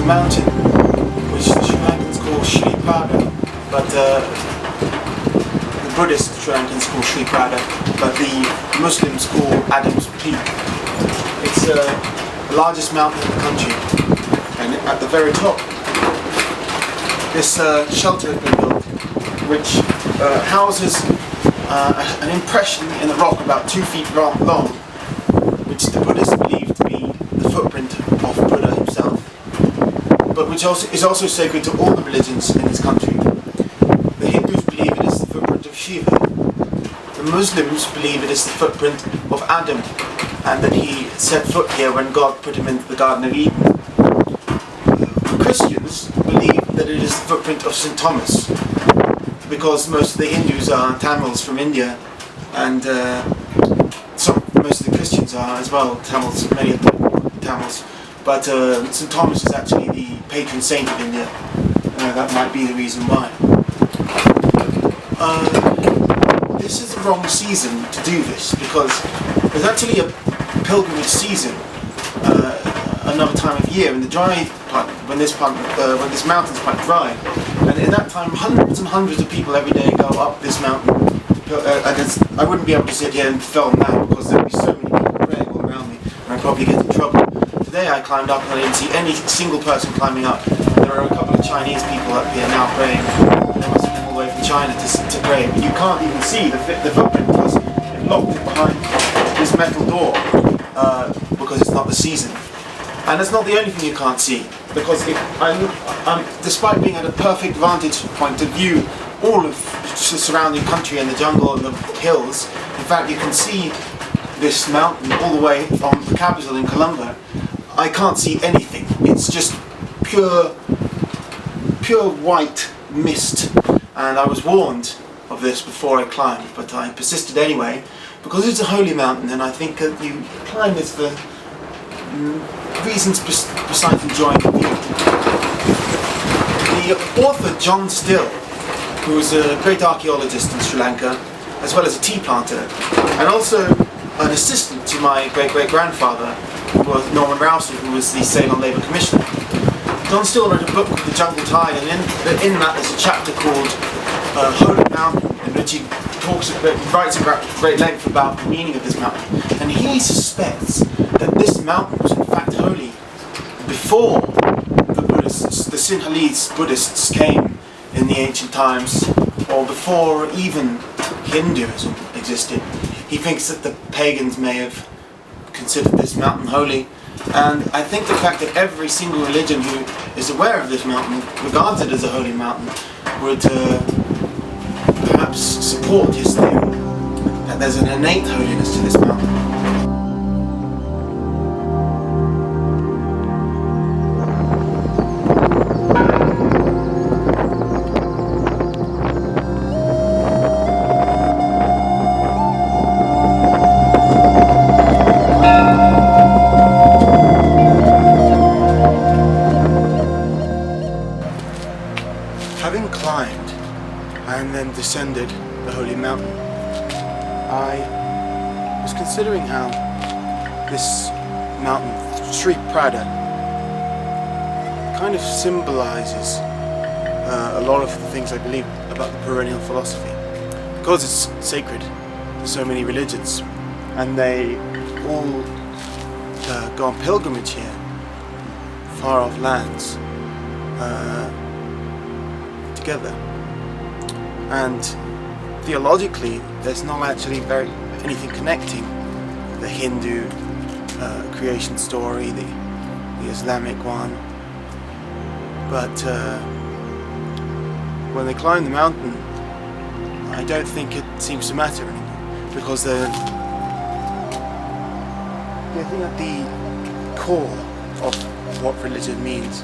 a mountain which the Sri Lankans call Sri Paada, but the Buddhist Sri Lankans call Sri Paada, but the Muslims call Adam's Peak. It's the largest mountain in the country, and at the very top, this shelter has been built, which houses an impression in the rock about 2 feet long, which the Buddhists believe to be the footprint of Buddha himself, but which is also sacred to all the religions in this country. The Hindus believe it is the footprint of Shiva. The Muslims believe it is the footprint of Adam, and that he set foot here when God put him into the Garden of Eden. The Christians believe that it is the footprint of St. Thomas, because most of the Hindus are Tamils from India, and most of the Christians are as well Tamils, many of them Tamils. But St. Thomas is actually the patron saint of India. That might be the reason why. This is the wrong season to do this, because there's actually a pilgrimage season another time of year in the dry part, when this mountain's quite dry, and in that time hundreds and hundreds of people every day go up this mountain. I wouldn't be able to sit here and film now because there'd be so many people praying all around me, and I'd probably get in trouble. Today I climbed up and I didn't see any single person climbing up. There are a couple of Chinese people up here now praying. They must have come all the way from China to pray, but you can't even see the footprint because they've locked it behind this metal door because it's not the season. And that's not the only thing you can't see, because despite being at a perfect vantage point to view all of the surrounding country and the jungle and the hills, in fact you can see this mountain all the way from the capital in Colombo. I can't see anything. It's just pure white mist, and I was warned of this before I climbed, but I persisted anyway, because it's a holy mountain, and I think that you climb this for reasons besides enjoying the view. The author John Still, who was a great archaeologist in Sri Lanka, as well as a tea planter, and also an assistant to my great-great-grandfather, who was Norman Rousey, who was the Ceylon Labour Commissioner. John Still wrote a book called The Jungle Tide, and in that there's a chapter called Holy Mountain, in which he writes at great length about the meaning of this mountain. And he suspects that this mountain was in fact holy before the Sinhalese Buddhists came in the ancient times, or before even Hinduism existed. He thinks that the pagans may have considered this mountain holy, and I think the fact that every single religion who is aware of this mountain regards it as a holy mountain would perhaps support his theory that there's an innate holiness to this mountain. Having climbed and then descended the holy mountain, I was considering how this mountain, Sri Paada, kind of symbolizes a lot of the things I believe about the perennial philosophy, because it's sacred to so many religions, and they all go on pilgrimage here, far off lands, together. And theologically, there's not actually anything connecting the Hindu creation story, the Islamic one. But when they climb the mountain, I don't think it seems to matter anymore, because they're getting at the core of what religion means.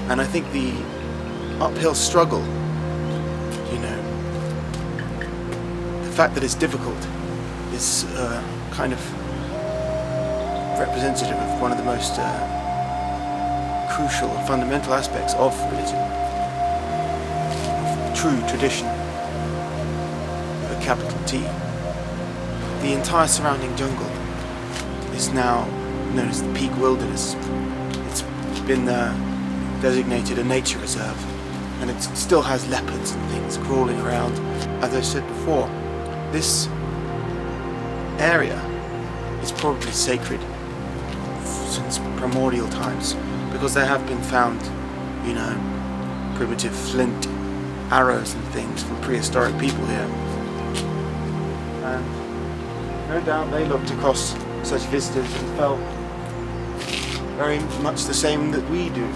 And I think the uphill struggle, the fact that it's difficult, is kind of representative of one of the most crucial and fundamental aspects of religion, of true tradition, with a capital T. The entire surrounding jungle is now known as the Peak Wilderness. It's been designated a nature reserve, and it still has leopards and things crawling around. As I said before, this area is probably sacred since primordial times, because there have been found, you know, primitive flint arrows and things from prehistoric people here. And no doubt they looked across such vistas and felt very much the same that we do.